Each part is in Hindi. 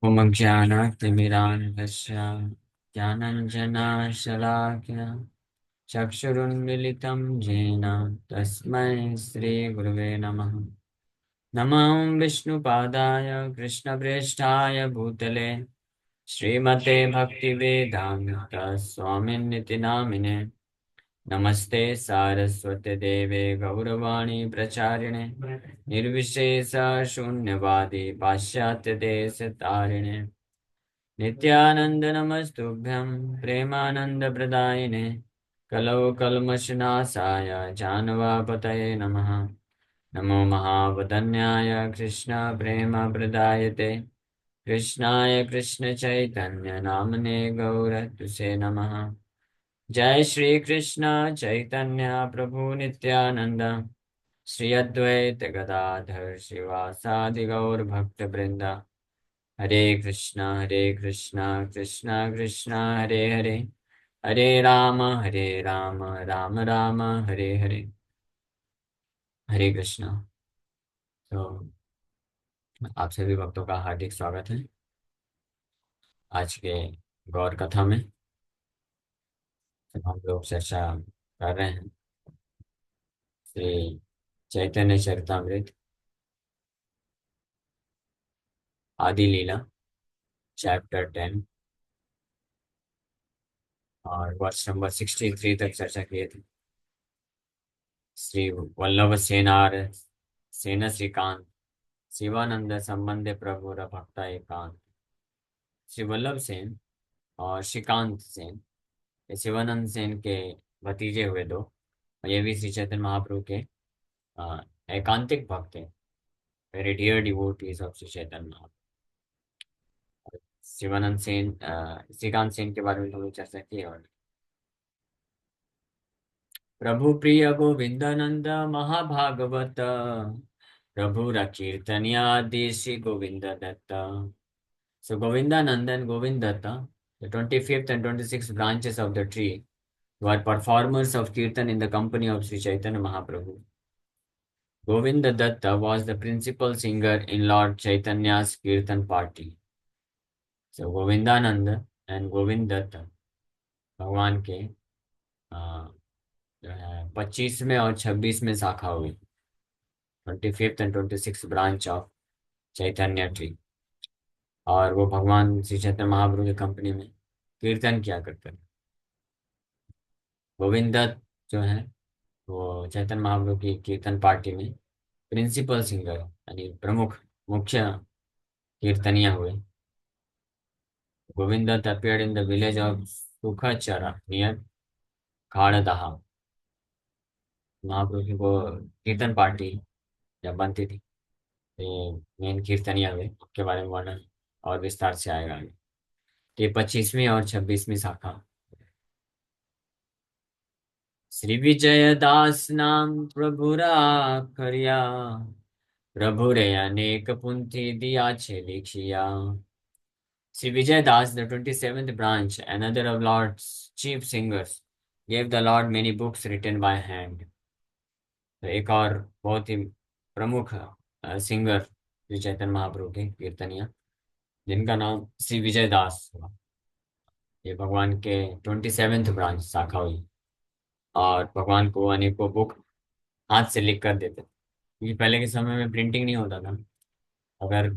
उपमज्ञानतिमिरान्धस्य ज्ञानञ्जनशलाकया चक्षुरुन्मिलितं येन तस्मै श्रीगुरुवे नमः। नमः विष्णुपादाय कृष्णप्रेष्ठाय भूतले श्रीमते भक्तिवेदान्त स्वामिन्निति नामिने। नमस्ते सारस्वते देवे गौरवाणी प्रचारिणे निर्विशेष शून्यवादी पाश्चात्य देश तारिणे नित्यानंद नमस्तुभ्यं प्रेमानंद प्रदायिने कलौ कल्मषनाशाय जानवापतये नमः। नमो महावदन्याय कृष्ण प्रेम प्रदायते कृष्णाय कृष्ण चैतन्य नामने गौरतुसे नमः। जय श्री कृष्ण चैतन्य प्रभु नित्यानंद श्री अद्वैत गदाधर शिवासादि गौर भक्त वृंदा। हरे कृष्णा कृष्णा कृष्णा हरे हरे हरे राम राम राम हरे हरे। हरे कृष्णा। तो आप सभी भक्तों का हार्दिक स्वागत है आज के गौर कथा में। तो हम लोग चर्चा कर रहे हैं श्री चैतन्य चरितमृत आदि लीला चैप्टर 10 और वर्ष नंबर 63 तक चर्चा किए थे। श्री वल्लभ सेनार सेन श्रीकांत शिवानंद संबंधे प्रभु भक्त एकांत। श्री वल्लभ सेन और श्रीकांत सेन ये शिवानंद सेन के भतीजे हुए दो, और ये भी श्री चैतन्य महाप्रभु के अ, एकांतिक भक्त हैं, very dear devotees of Shri Chaitanya Mahaprabhu. Shivananda Sen Shrikant Sen के बारे में हम लोग चर्चा की है। और प्रभु प्रिय गोविंदानंद महाभागवत प्रभु कीर्तनिया देशी Govind Dutt. So Govindanand and Govindatta, the 25th and 26th branches of the tree, were performers of kirtan in the company of Sri Chaitanya Mahaprabhu. Govinda Datta was the principal singer in Lord Chaitanya's kirtan party. So Govindanand and Govindatta भगवान के जो है 25वें और 26वें शाखा हुई, 25th and 26th branch of Chaitanya tree. और वो भगवान श्री चैतन्य महाप्रभु की कंपनी में कीर्तन किया करते थे। गोविंद दत्त जो है वो चैतन्य महाप्रभु की कीर्तन पार्टी में प्रिंसिपल सिंगर यानी प्रमुख मुख्य कीर्तनिया हुए। Govind Dutt appeared in the village of Sukhachara near खाड़दहा। महाप्रभु की वो कीर्तन पार्टी जब बनती थी तो मेन कीर्तनिया हुए, उसके बारे में वर्णन और विस्तार से आएगा। ये 25वीं और 26वीं शाखा। श्री विजय दास नाम प्रभुरा करिया प्रभु रे अनेक पुंथी दिया छे लिखिया। Sri Vijay Das, the 27th branch, another of Lord's chief singers, gave the Lord many books written by hand. तो एक और बहुत ही प्रमुख सिंगर श्री चैतन्य महाप्रभु के कीर्तनिया, जिनका नाम श्री विजय दास हुआ। ये भगवान के 27th ब्रांच शाखा हुई और भगवान को अनेकों बुक हाथ से लिख कर देते थे, क्योंकि पहले के समय में प्रिंटिंग नहीं होता था। अगर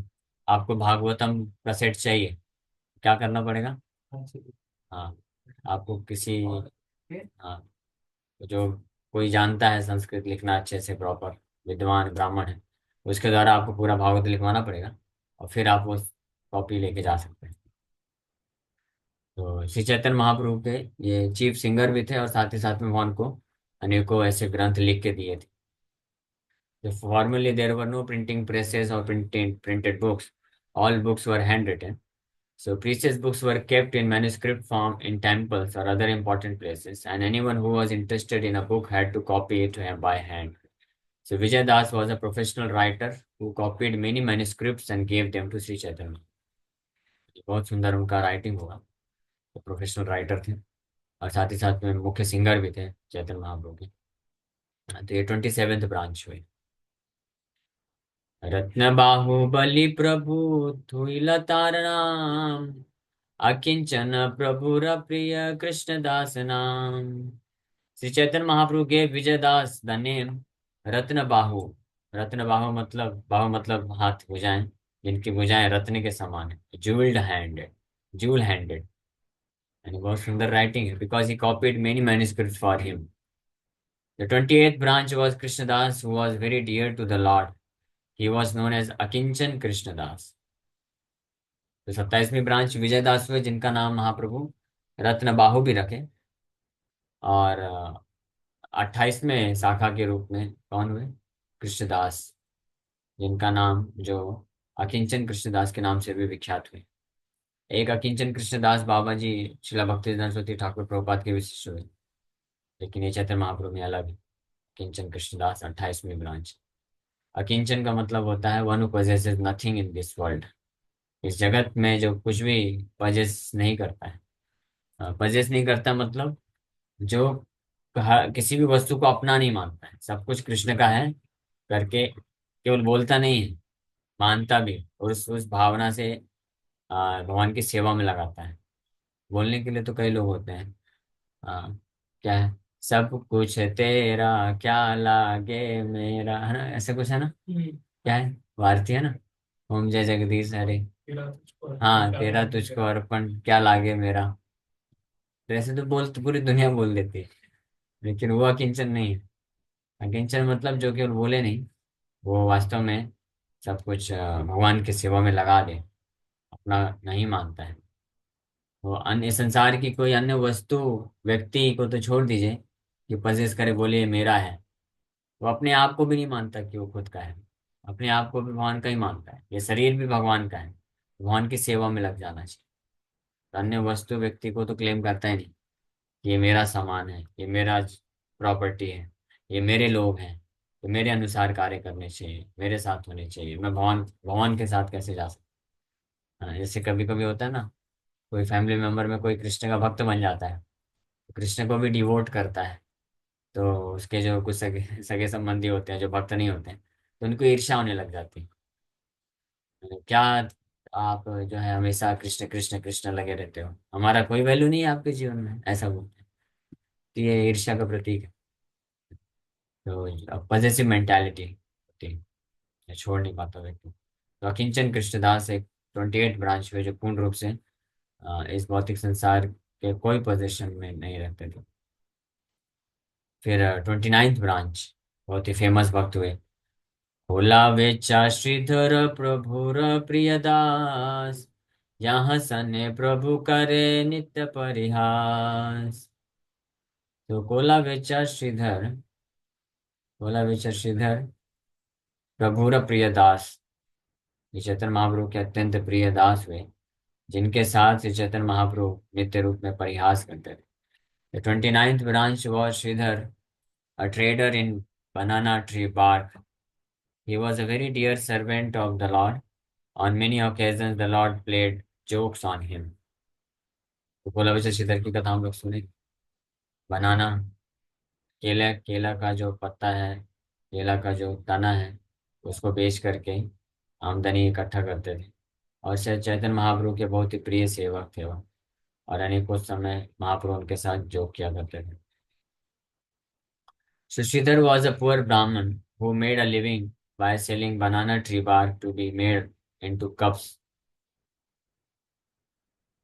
आपको भागवतम का सेट चाहिए, क्या करना पड़ेगा? हाँ, आपको किसी, हाँ, जो कोई जानता है संस्कृत लिखना अच्छे से प्रॉपर विद्वान ब्राह्मण है, उसके द्वारा आपको पूरा भागवत लिखवाना पड़ेगा और फिर आप वो कॉपी लेके जा सकते हैं। तो श्री चैतन्य महाप्रभु के ये चीफ सिंगर भी थे और साथ ही साथ में भगवान को अनेकों ऐसे ग्रंथ लिख के दिए थे। तो formerly there were no printing presses और printed books, all books were handwritten. So precious books were kept in manuscript form in temples or other important places, and anyone who was interested in a book had to copy it by hand. So Vijay Das was a professional writer who copied many manuscripts and gave them to Sri Chaitanya. बहुत सुंदर उनका राइटिंग हुआ, वो प्रोफेशनल राइटर थे और साथ ही साथ में मुख्य सिंगर भी थे चैतन्य महाप्रभु के। तो ये 27th ब्रांच हुई। रत्न बाहुबली प्रभु थुइलतारणाम, अकिंचन प्रभुर प्रिय कृष्णदास नाम। Shri Chaitanya Mahaprabhu gave Vijay Das the name Ratna Bahu. Ratna बाहु मतलब, बाहु मतलब हाथ, भुजाएं, जिनकी भुजाएं रत्न के समान है, jeweled handed, jewel handed। यानी बहुत सुंदर राइटिंग है, because he copied many manuscripts for him. The 28th branch was Krishnadas, who was very dear to the Lord. He was known as Akinchan Krishnadas। तो 27वीं ब्रांच विजयदास हुए, जिनका नाम महाप्रभु रत्न बाहु भी रखे। और 28वें शाखा के रूप में कौन हुए? कृष्णदास, जिनका नाम जो अकिंचन कृष्णदास के नाम से भी विख्यात हुए। एक अकिंचन कृष्णदास बाबा जी शिला भक्तिवेदांत सरस्वती ठाकुर प्रभुपाद के विशिष्य हुए, लेकिन ये चैतन्य महाप्रभु में अलग है। अकिंचन कृष्णदास 28वीं ब्रांच। अकिंचन का मतलब होता है one who possesses nothing in this world. इस जगत में जो कुछ भी पजेस नहीं करता है, पजेस नहीं करता मतलब जो किसी भी वस्तु को अपना नहीं मानता है, सब कुछ कृष्ण का है करके केवल बोलता नहीं है, मानता भी, और उस भावना से भगवान की सेवा में लगाता है। बोलने के लिए तो कई लोग होते हैं, आ, क्या है, सब कुछ है तेरा, क्या लागे मेरा, है ना, ऐसे कुछ है ना। क्या है, भारतीय है ना, ओम जय जगदीश हरे। हाँ, तेरा तुझको अर्पण, क्या लागे मेरा। तो ऐसे तो बोल, तो पूरी दुनिया बोल देती है, लेकिन वो अकिंचन नहीं है। अकिंचन मतलब जो केवल बोले नहीं, वो वास्तव में सब कुछ भगवान की सेवा में लगा दे, अपना नहीं मानता है। वो अन्य संसार की कोई अन्य वस्तु, व्यक्ति को तो छोड़ दीजिए कि पजेस करे बोले ये मेरा है, वो अपने आप को भी नहीं मानता कि वो खुद का है। अपने आप को भी भगवान का ही मानता है, ये शरीर भी भगवान का है, भगवान की सेवा में लग जाना चाहिए। तो अन्य वस्तु व्यक्ति को तो क्लेम करता ही नहीं कि ये मेरा सामान है, ये मेरा प्रॉपर्टी है, ये मेरे लोग हैं, तो मेरे अनुसार कार्य करने चाहिए, मेरे साथ होने चाहिए, मैं भगवान भगवान के साथ कैसे जा सकता। हाँ, जैसे कभी कभी होता है ना, कोई फैमिली मेंबर में कोई कृष्ण का भक्त बन जाता है, तो कृष्ण को भी डिवोट करता है, तो उसके जो कुछ सगे सगे संबंधी होते हैं जो भक्त नहीं होते हैं, तो उनको ईर्ष्या होने लग जाती है। क्या आप जो है हमेशा कृष्ण कृष्ण कृष्ण लगे रहते हो, हमारा कोई वैल्यू नहीं है आपके जीवन में, ऐसा बोलते हैं। तो ये ईर्ष्या का प्रतीक है। तो पॉजिटिव मेंटालिटी होती है, ये छोड़ नहीं पाता व्यक्ति। तो अकिंचन कृष्णदास एक 28 ब्रांच हुए जो पूर्ण रूप से इस भौतिक संसार के कोई पोजीशन में नहीं रहते थे। फिर 29th ब्रांच बहुत ही फेमस भक्त हुए। होला वेचा श्रीधर प्रभुर प्रियदास, यहाँ सने प्रभु करे नित्य परिहास। तो कोला वेचा श्रीधर, कोला वेचा श्रीधर प्रभुर प्रियदास, ये चैतन्य महाप्रभु के अत्यंत प्रिय दास हुए, जिनके साथ श्री चैतन्य महाप्रभु नित्य रूप में परिहास करते थे। The 29th branch was Sridhar, a trader in banana tree bark. He was a very dear servant of the Lord. On many occasions, the Lord played jokes on him। तो बोला वैसे श्रीधर की कथा हम लोग सुने। बनाना, केला, केला का जो पत्ता है, केला का जो तना है, उसको बेच करके आमदनी इकट्ठा करते थे। और शायद चैतन्य महाप्रभु के बहुत ही प्रिय सेवक थे वो, और अनेकों समय महाप्रभु उनके साथ जोक किया करते थे। Sridhar was a poor Brahmin who made a living by selling banana tree bark to be made into cups।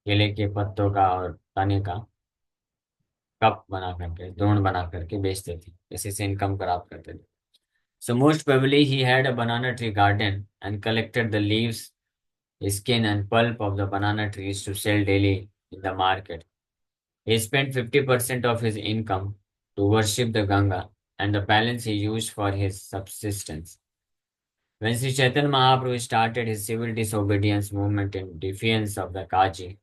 केले के पत्तों का और तने का कप बना करके, द्रोण बना करके बेचते थे, इसी से इनकम प्राप्त करते थे। So most probably he had a banana tree garden and collected the leaves, skin and pulp of the banana trees to sell daily in the market। He spent 50% of his income to worship the Ganga, and the balance he used for his subsistence। When Sri Chaitanya Mahaprabhu started his civil disobedience movement in defiance of the Kaji,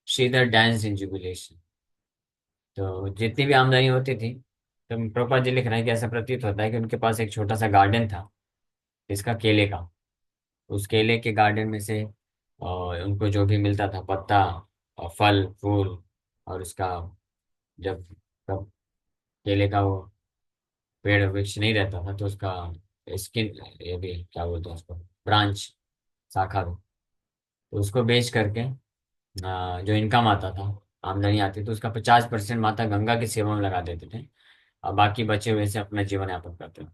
Sridhar danced in jubilation। तो जितनी भी आमदनी होती थी, तो प्रभुपाद जी लिख रहे हैं कि ऐसा प्रतीत होता है कि उनके पास एक छोटा सा गार्डन था, इसका केले का। उस केले के गार्डन में से उनको जो भी मिलता था, पत्ता और फल फूल, और उसका जब केले का वो पेड़ वृक्ष नहीं रहता था, तो उसका इसकी ये भी क्या बोलते हैं उसको, ब्रांच, शाखा भी। तो उसको बेच करके जो इनकम आता था, आमदनी आती, तो उसका 50% माता गंगा की सेवा में लगा देते थे, और बाकी बचे हुए से अपना जीवन यापन करते थे।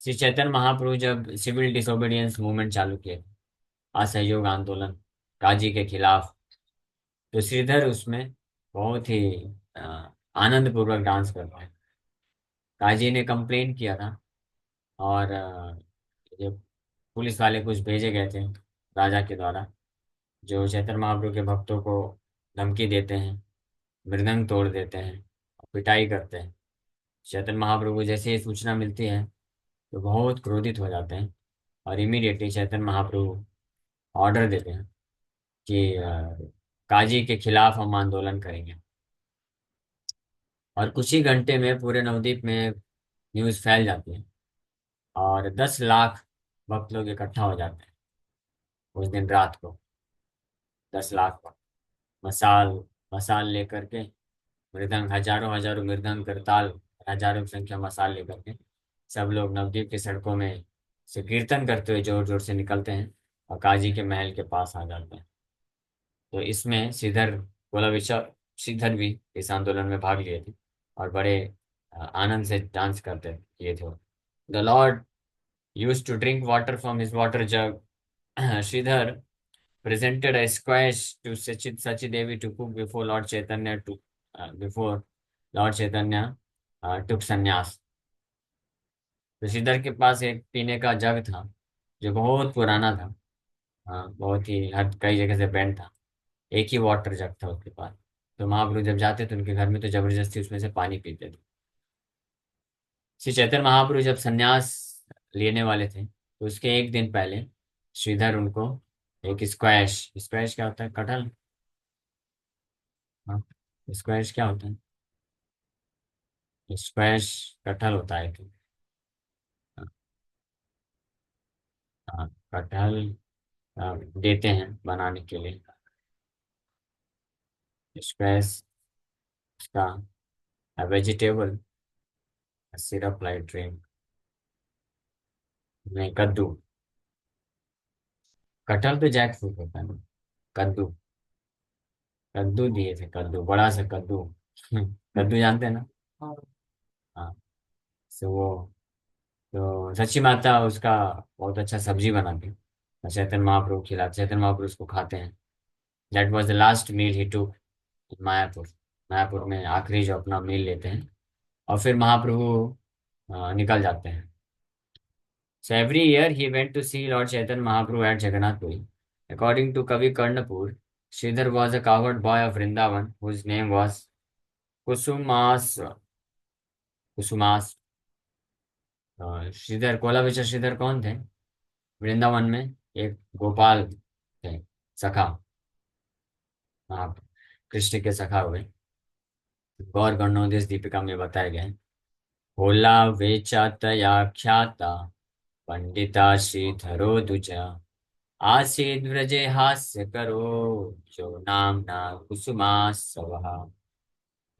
श्री चैतन्य महाप्रभु जब सिविल डिसोबीडियंस मूवमेंट चालू किए, असहयोग आंदोलन काजी के खिलाफ, तो श्रीधर उसमें बहुत ही आनंद पूर्वक डांस करते हैं। काजी ने कंप्लेन किया था, और ये पुलिस वाले कुछ भेजे गए थे राजा के द्वारा, जो चैतन्य महाप्रभु के भक्तों को धमकी देते हैं, मृदंग तोड़ देते हैं और पिटाई करते हैं। चैतन्य महाप्रभु को जैसे ही सूचना मिलती है तो बहुत क्रोधित हो जाते हैं, और इमीडिएटली चैतन्य महाप्रभु ऑर्डर देते हैं कि काजी के खिलाफ हम आंदोलन करेंगे। और कुछ ही घंटे में पूरे नवद्वीप में न्यूज़ फैल जाती है, और 10 लाख भक्त लोग इकट्ठा हो जाते हैं उस दिन रात को। 10 लाख भक्त, मसाल मसाल लेकर के, मृदंग, हजारों हजारों मृदंग करताल, हजारों की संख्या मसाल लेकर के सब लोग नवद्वीप की सड़कों में से कीर्तन करते हुए जोर जोर से निकलते हैं, और काजी के महल के पास आ जाते हैं। तो इसमें श्रीधर गोलाविचा श्रीधर भी इस आंदोलन में भाग लिए थे, और बड़े आनंद से डांस करते किए थे। The lord used to drink water from his water jug. Sridhar presented a squash to Sachi Devi to cook before Lord Chaitanya took sannyas. तो श्रीधर के पास एक पीने का जग था जो बहुत पुराना था, बहुत ही हर कई जगह से बैंड था। एक ही वाटर जग था उसके पास। तो महाप्रभु जब जाते थे उनके घर में तो जबरदस्ती उसमें से पानी पीते थे। श्री चैतन्य महाप्रभु जब संन्यास लेने वाले थे तो उसके एक दिन पहले श्रीधर उनको एक स्क्वैश, स्क्वैश क्या होता है, कटहल। हाँ, स्क्वैश क्या होता है, स्क्वैश कटहल होता है कि, हाँ, कटहल देते हैं बनाने के लिए। स्क्वैश उसका वेजिटेबल सिरप लाइट ड्रिंक, नहीं कद्दू, कटहल तो जैक फ्रूट होता है ना, कद्दू, कद्दू दिए थे, कद्दू, बड़ा सा कद्दू। कद्दू जानते हैं ना। हाँ। सो वो, तो सच्ची माता उसका बहुत अच्छा सब्जी बनाती है, और चैतन्य महाप्रभु खिलाते, चैतन्य महाप्रभु उसको खाते हैं। That was the last meal he took in Mayapur. Mayapur में आखिरी जो अपना मील लेते हैं, और फिर महाप्रभु निकल जाते हैं। So every year he went to see Lord Chaitanya Mahaprabhu at Jagannath Puri. According to Kavi Karnapur, Sridhar was a cowherd boy of Vrindavan whose name was Kusumas. Kusumas. Shridhar, कोला विचर श्रीधर कौन थे? वृंदावन में एक गोपाल थे, सखा, हाँ, कृष्ण के सखा हुए। गौर गणोदेश दीपिका में बताए गए। होला वेचा तया ख्याता पंडिता श्रीधरो दुजा, आसीद व्रजे हास्य करो जो नाम ना कुसुमासवः।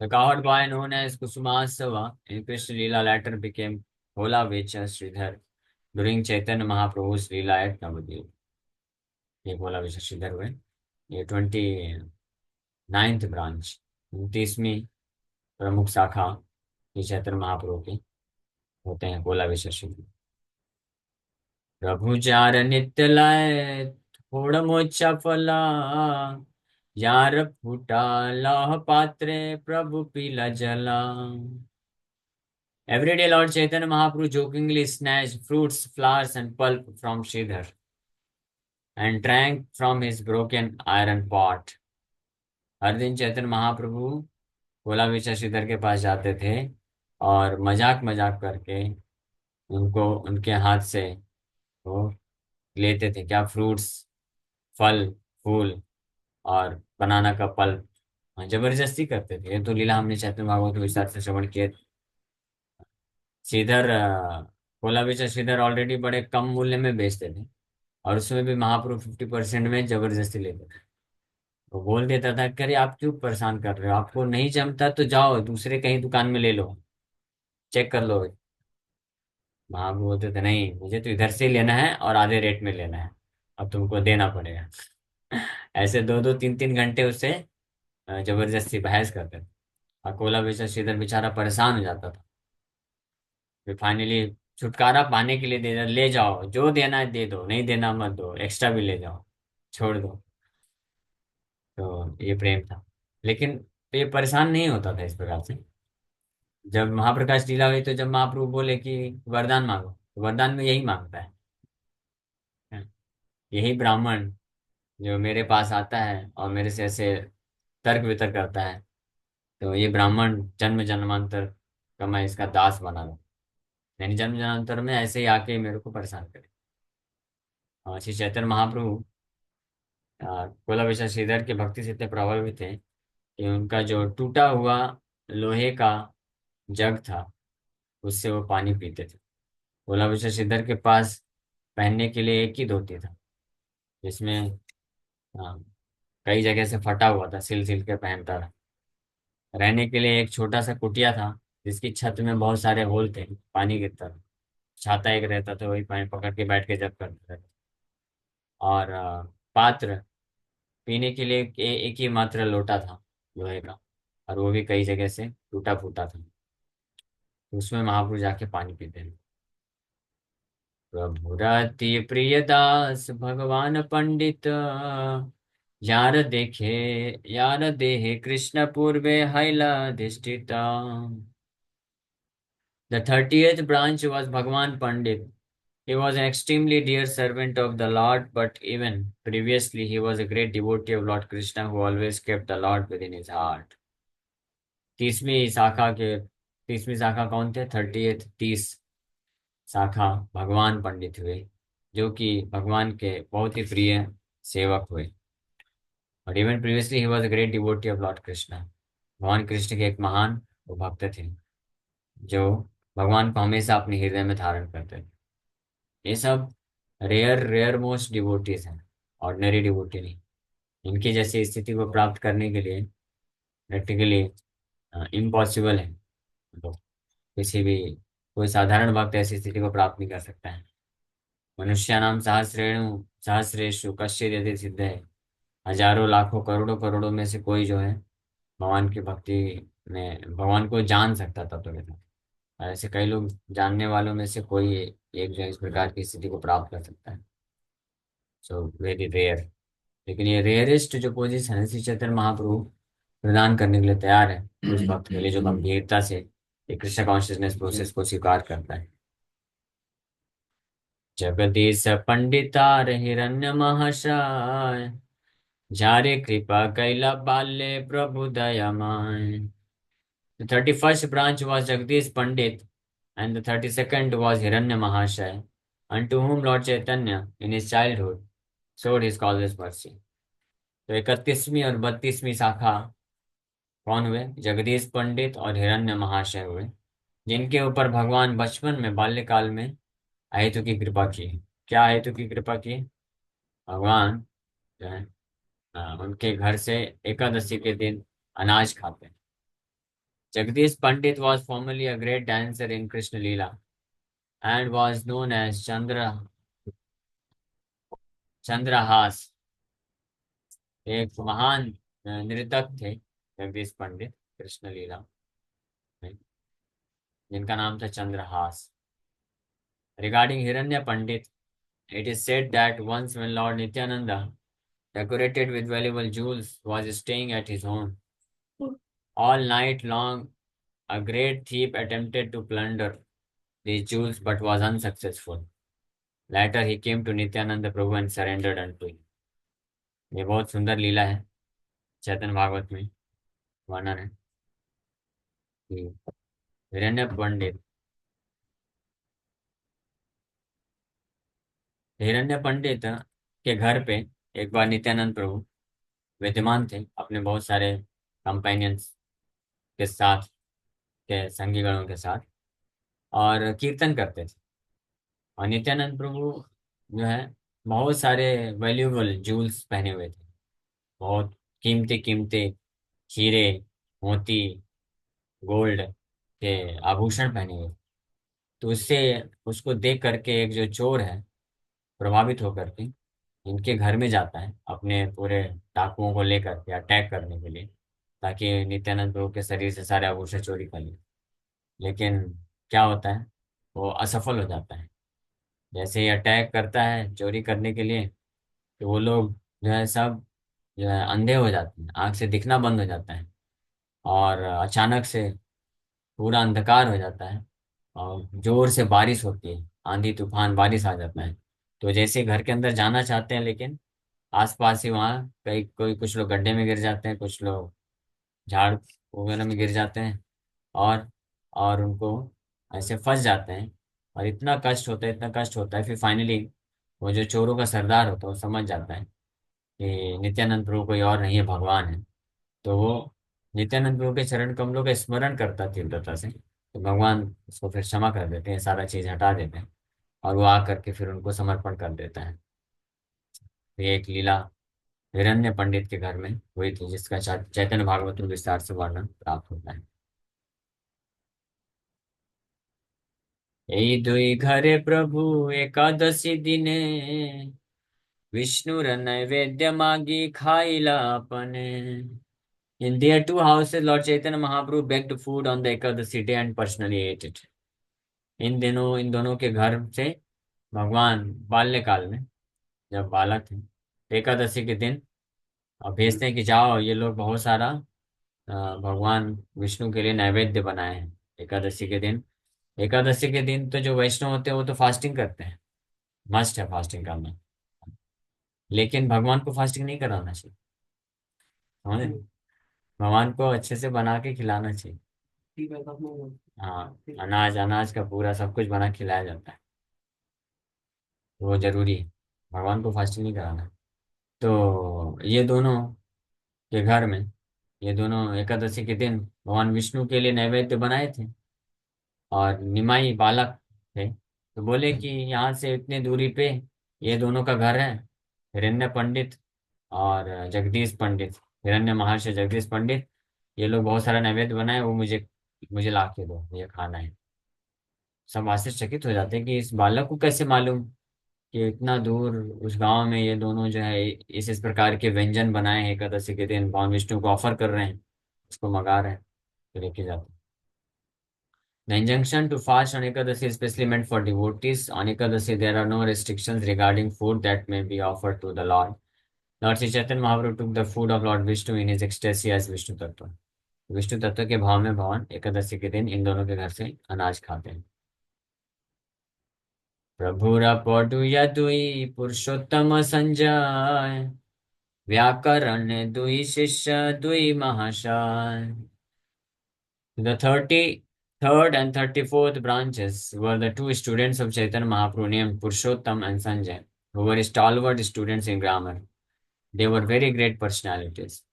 The cowherd boy known as Kusumasava in Krishna Leela later became Hola Vecha Sridhar during Chaitanya Mahaprabhu's Leela at Navadvip। ये भोला विशा श्रीधर हुए। ये 29th ब्रांच, 29वीं प्रमुख शाखा ये चैतन्य महाप्रभु के होते हैं, भोला विशा श्रीधर। प्रभु जार नित्य लाए थोड़ मोचा फला, यार फूटा लाह पात्रे प्रभु पीला जला। Every day, Lord Chaitanya Mahaprabhu jokingly snatched fruits, flowers, and pulp from Sridhar and drank from his broken iron pot. हर दिन चैतन्य महाप्रभु भोला विचा श्रीधर के पास जाते थे, और मजाक मजाक करके उनको उनके हाथ से वो लेते थे, क्या, फ्रूट्स, फल, फूल, और बनाना का पल्प। हाँ, जबरदस्ती करते थे। ये तो लीला हमने चैतन्य महाप्रभु के विस्तार से श्रवण किए। श्रीधर भोला विचा श्रीधर ऑलरेडी बड़े कम मूल्य में बेचते थे, और उसमें भी महाप्रभु 50% में जबरदस्ती लेते थे। वो बोल देता था कि अरे आप क्यों परेशान कर रहे हो, आपको नहीं जमता तो जाओ दूसरे कहीं दुकान में ले लो, चेक कर लो। महाप्रभु बोलते थे नहीं, मुझे तो इधर से ही लेना है और आधे रेट में लेना है, अब तुमको देना पड़ेगा। ऐसे 2-2 3-3 घंटे उससे जबरदस्ती बहस करते थे। अकोला बेचा श्रीधर बेचारा परेशान हो जाता था। फिर फाइनली छुटकारा पाने के लिए दे, ले जाओ जो देना है दे दो, नहीं देना मत दो, एक्स्ट्रा भी ले जाओ, छोड़ दो। तो ये प्रेम था। लेकिन ये परेशान नहीं होता था इस प्रकार से। जब महाप्रकाश लीला हुई तो जब महाप्रभु बोले कि वरदान मांगो, तो वरदान में यही मांगता है। यही ब्राह्मण जो मेरे पास आता है और मेरे से ऐसे तर्क वितर्क करता है, तो ये ब्राह्मण जन्म जन्मांतर का मैं इसका दास बना दूं, यानी जन्म जन्मांतर में ऐसे ही आके मेरे को परेशान करे। और श्री चैतन्य महाप्रभु भोला विशा श्रीधर के भक्ति से इतने प्रभावित थे कि उनका जो टूटा हुआ लोहे का जग था उससे वो पानी पीते थे। भोला विशा श्रीधर के पास पहनने के लिए एक ही धोती था, जिसमें हाँ, कई जगह से फटा हुआ था, सिल सिल के पहनता था। रहने के लिए एक छोटा सा कुटिया था, जिसकी छत में बहुत सारे होल थे, पानी गिरता था। छाता एक रहता था, वही पानी पकड़ के बैठ के जब करते थे। और पात्र पीने के लिए एक ही मात्र लोटा था लोहे का, और वो भी कई जगह से टूटा फूटा था। तो उसमें महाप्रभु जाके पानी पीते हैं। प्रभु रति प्रियदास भगवान पंडित, यार देखे यार देहे कृष्ण पूर्वे हैला धिष्ठिता। The 30th branch was Bhagwan Pandit. He was an extremely dear servant of the Lord, but even previously he was a great devotee of Lord Krishna who always kept the Lord within his heart. तीसवीं शाखा के 30वीं शाखा कौन थे? 30th 30 शाखा भगवान पंडित हुए, जो कि भगवान के बहुत ही प्रिय सेवक हुए। और even previously he was a great devotee of Lord Krishna. भगवान कृष्ण के एक महान वो भक्त थे, जो भगवान को हमेशा अपने हृदय में धारण करते थे। ये सब रेयर रेयर मोस्ट डिवोटीज हैं, ऑर्डिनरी डिवोटी नहीं। इनकी जैसी स्थिति को प्राप्त करने के लिए प्रैक्टिकली इम्पॉसिबल है। तो किसी भी कोई साधारण भक्त ऐसी स्थिति को प्राप्त नहीं कर सकता है। मनुष्यानाम सहस्रेणु सहस्रेषु कश्चित् यदि सिद्ध है। हजारों लाखों करोड़ों करोड़ों में से कोई जो है भगवान की भक्ति में भगवान को जान सकता तब तो कहता। ऐसे कई लोग जानने वालों में से कोई एक जो है इस प्रकार की स्थिति को प्राप्त कर सकता है। So very rare. लेकिन ये रेयरेस्ट जो पोजीशन है श्री चैतन्य महाप्रभु प्रदान करने के लिए तैयार है उस भक्त के लिए जो गंभीरता से एक कृष्ण कॉन्शियसनेस प्रोसेस को स्वीकार करता है। जगदीश पंडितार हिरण्य महाशय, जारे कृपा कैला बाल्य प्रभु दयामय। The 31st branch was Jagdish Pandit, and the 32nd was Hiranya Mahashaya, unto whom Lord Chaitanya, in his childhood, showed his causeless mercy. तो 31वीं और 32वीं शाखा कौन हुए? जगदीश पंडित और हिरण्य महाशय हुए, जिनके ऊपर भगवान बचपन में बाल्यकाल में अहेतु की कृपा की। क्या हेतु की कृपा की? भगवान जो है उनके घर से एकादशी के दिन अनाज खाते हैं। Jagdish Pandit was formerly a great dancer in Krishna Leela and was known as Chandrahas। एक महान नृतक थे जगदीश पंडित कृष्ण लीला में, जिनका नाम था Chandrahas. Regarding Hiranya Pandit, it is said that once when Lord Nityananda, decorated with valuable jewels, was staying at his home, all night long a great thief attempted to plunder these jewels but was unsuccessful. Later he came to Nityananda Prabhu and surrendered unto him। ये बहुत सुंदर लीला है, चैतन्य भागवत में वर्णन है कि हिरण्य पंडित हिरण्य पंडित के घर पे एक बार नित्यानंद प्रभु विद्यमान थे अपने बहुत सारे कंपेनियंस के साथ, के संगी गणों के साथ, और कीर्तन करते थे। और नित्यानंद प्रभु जो है बहुत सारे वैल्यूएबल जूल्स पहने हुए थे, बहुत कीमती कीमती हीरे मोती गोल्ड के आभूषण पहने हुए थे। तो उससे उसको देख करके एक जो चोर है प्रभावित होकर के इनके घर में जाता है अपने पूरे डाकुओं को लेकर के अटैक करने के लिए, ताकि नित्यानंद प्रभु के शरीर से सारे आभूषण चोरी कर ले। लेकिन क्या होता है, वो असफल हो जाता है। जैसे ही अटैक करता है चोरी करने के लिए, तो वो लोग जो है सब जो है अंधे हो जाते हैं, आंख से दिखना बंद हो जाता है। और अचानक से पूरा अंधकार हो जाता है और जोर से बारिश होती है, आंधी तूफान बारिश आ जाता है। तो जैसे घर के अंदर जाना चाहते हैं, लेकिन आसपास ही वहाँ कई कोई कुछ लोग गड्ढे में गिर जाते हैं, कुछ लोग झाड़ वगैरह में गिर जाते हैं। और और उनको ऐसे फंस जाते हैं। और इतना कष्ट होता है, इतना कष्ट होता है, फिर फाइनली वो जो चोरों का सरदार होता है वो समझ जाता है कि नित्यानंद प्रभु कोई और नहीं है, भगवान है। तो वो नित्यानंद प्रभु के चरण कमलों का स्मरण करता तीव्रता से, तो भगवान उसको फिर क्षमा कर देते हैं, सारा चीज हटा देते हैं। और वो आकर के फिर उनको समर्पण कर देता है। ये एक लीला हिरण्य पंडित के घर में हुई थी, जिसका चैतन्य भागवत में विस्तार से वर्णन प्राप्त होता है। यही दुई घरे प्रभु एकादशी दिने, विष्णुर नैवेद्य मागी खाइला अपने। In their two houses, Lord Chaitanya Mahaprabhu baked food on the Ekadasi day and personally ate it. इन दोनों के घर से भगवान बाल्यकाल में, जब बालक थे, एकादशी के दिन भेजते हैं कि जाओ ये लोग बहुत सारा भगवान विष्णु के लिए नैवेद्य बनाए हैं एकादशी के दिन। एकादशी के दिन तो जो वैष्णव होते हैं वो तो फास्टिंग करते हैं, मस्ट है फास्टिंग करना। लेकिन भगवान को फास्टिंग नहीं कराना चाहिए, समझे? भगवान को अच्छे से बना के खिलाना चाहिए। हाँ, अनाज अनाज का पूरा सब कुछ बना के खिलाया जाता है, वो जरूरी है। भगवान को फास्टिंग नहीं कराना। तो ये दोनों के घर में, ये दोनों एकादशी के दिन भगवान विष्णु के लिए नैवेद्य बनाए थे। और निमाई बालक थे, तो बोले कि यहाँ से इतने दूरी पे ये दोनों का घर है, हिरण्य पंडित और जगदीश पंडित। हिरण्य महर्षि जगदीश पंडित, ये लोग बहुत सारा नैवेद्य बनाए, वो मुझे मुझे ला के दो, मुझे खाना है। सब आश्चर्यचकित हो जाते हैं कि इस बालक को कैसे मालूम कि इतना दूर उस गांव में ये दोनों जो है इस प्रकार के व्यंजन बनाए हैं, एकादशी के दिन भगवान विष्णु को ऑफर कर रहे हैं, उसको मंगा रहे हैं, तो लेके जाते हैं। The injunction to fast on Ekadasi is especially meant for devotees. On Ekadasi, there are no restrictions regarding food that may be offered to the Lord. Lord Sri Chaitanya Mahaprabhu took the food of Lord Vishnu in his ecstasy as Vishnu Tattva. Vishnu तत्व के भाव में भगवान एकादशी के दिन इन दोनों के घर से अनाज खाते हैं। प्रभुर पडु यदुई पुरुषोत्तम संजय, व्याकरण दुई शिष्य दुई महाशय। The 33rd and 34th branches were the two students of Chaitanya Mahaprabhu named Purushottam and Sanjay, who were stalwart students in grammar. They were very great personalities.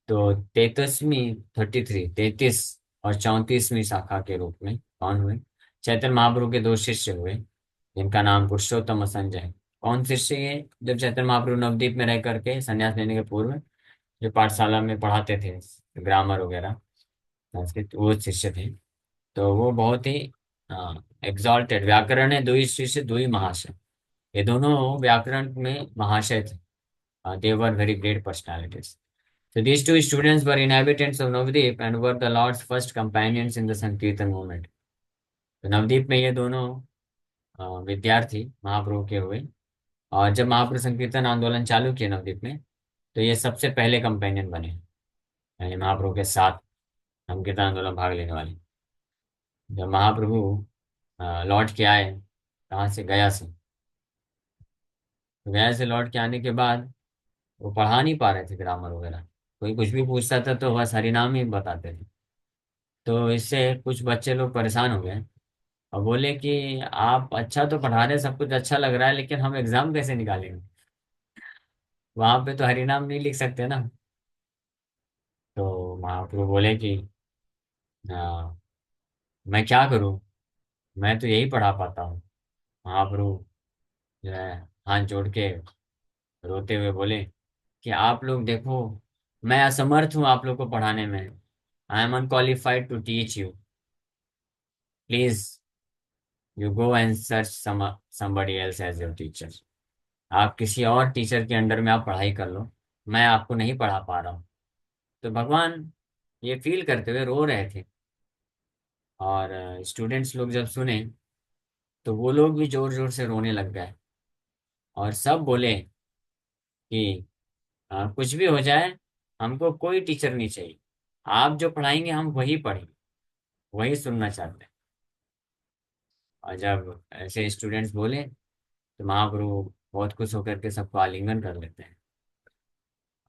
तो 33 और 34वीं शाखा के रूप में कौन हुए? चैतन्य महाप्रभु के दो शिष्य हुए, जिनका नाम पुरुषोत्तम और संजय है। कौन शिष्य ये? जब चैतन्य महाप्रभु नवद्वीप में रह करके संन्यास लेने के पूर्व जो पाठशाला में पढ़ाते थे ग्रामर वगैरह संस्कृत, वो शिष्य थे। तो वो बहुत ही एग्जॉल्टेड, व्याकरण है दुई शिष्य दुई महाशय, ये दोनों व्याकरण में महाशय थे। They were very great personalities. So these two students were inhabitants of Navdeep and were the Lord's first companions in the Sankirtan movement. तो नवदीप में ये दोनों विद्यार्थी महाप्रभु के हुए, और जब महाप्रभु संकीर्तन आंदोलन चालू किए नवदीप में, तो ये सबसे पहले कंपेनियन बने, यानी महाप्रभु के साथ संकीर्तन आंदोलन भाग लेने वाले। जब महाप्रभु लौट के आए कहाँ से, गया से, तो गया से लौट के आने के बाद वो पढ़ा नहीं पा रहे थे ग्रामर वगैरह। कोई कुछ भी पूछता था तो बस हरिनाम ही बताते थे। तो इससे कुछ बच्चे लोग परेशान हो गए और बोले कि आप अच्छा तो पढ़ा रहे, सब कुछ अच्छा लग रहा है, लेकिन हम एग्जाम कैसे निकालेंगे? वहां पे तो हरिनाम नहीं लिख सकते ना। तो महाप्रभु बोले कि "आ, मैं क्या करूं, मैं तो यही पढ़ा पाता हूँ।" महाप्रभु जो है हाथ जोड़ के रोते हुए बोले कि आप लोग देखो, मैं असमर्थ हूँ आप लोग को पढ़ाने में। I am unqualified to teach you, please you go and search somebody else as your teacher. आप किसी और टीचर के अंडर में आप पढ़ाई कर लो, मैं आपको नहीं पढ़ा पा रहा हूँ। तो भगवान ये फील करते हुए रो रहे थे। और स्टूडेंट्स लोग जब सुने तो वो लोग भी जोर जोर से रोने लग गए। और सब बोले कि कुछ भी हो जाए, हमको कोई टीचर नहीं चाहिए, आप जो पढ़ाएंगे हम वही पढ़ेंगे, वही सुनना चाहते हैं। और जब ऐसे स्टूडेंट्स बोले तो महाप्रभु बहुत खुश होकर के सबको आलिंगन कर लेते हैं।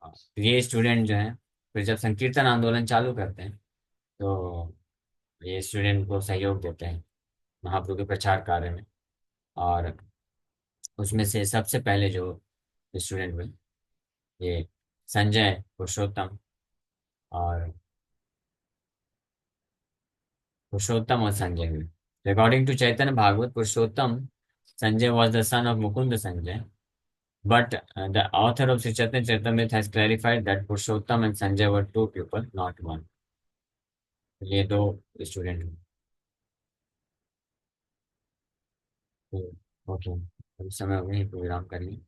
और ये स्टूडेंट जो हैं फिर जब संकीर्तन आंदोलन चालू करते हैं तो ये स्टूडेंट को सहयोग देते हैं महाप्रभु के प्रचार कार्य में। और उसमें से सबसे पहले जो स्टूडेंट हुए ये संजय पुरुषोत्तम, और पुरुषोत्तम और संजय हुए। According to Chaitanya Bhagavat, Purushottam Sanjay was the son of Mukunda Sanjay, but the author of Sri Chaitanya Charitamrita has clarified that Purushottam and Sanjay were two people, not one। ये दो स्टूडेंट हुए। तो ओके, अभी समय हो गया, प्रोग्राम कर लिए।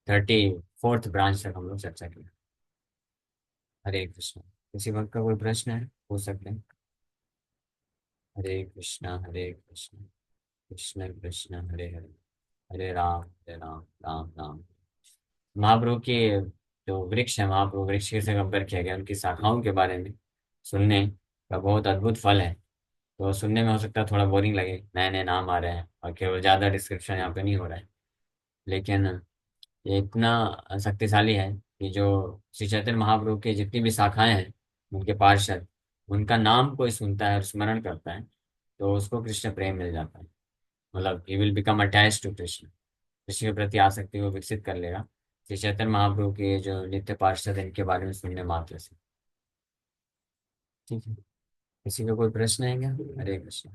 34th ब्रांच तक हम लोग चर्चा की। हरे कृष्ण। किसी वक्त का कोई प्रश्न है पूछ सकते हैं। हरे कृष्ण कृष्ण कृष्ण हरे हरे, हरे राम राम राम। महाप्रभु के जो वृक्ष है, महाप्रभु वृक्ष से कंपेयर किया गया, उनकी शाखाओं के बारे में सुनने का बहुत अद्भुत फल है। तो सुनने में हो सकता है थोड़ा बोरिंग लगे, नए नए नाम आ रहे हैं और केवल ज़्यादा डिस्क्रिप्शन यहाँ पे नहीं हो रहा है। लेकिन ये इतना शक्तिशाली है कि जो श्री चैतन्य महाप्रभु के जितनी भी शाखाएं हैं, उनके पार्षद, उनका नाम कोई सुनता है और स्मरण करता है तो उसको कृष्ण प्रेम मिल जाता है। मतलब he will become attach to Krishna. Krishna के प्रति आसक्ति को विकसित कर लेगा श्री चैतन्य महाप्रभु के जो नित्य पार्षद हैं इनके बारे में सुनने मात्र से। ठीक है, किसी का कोई प्रश्न है क्या? हरे कृष्ण।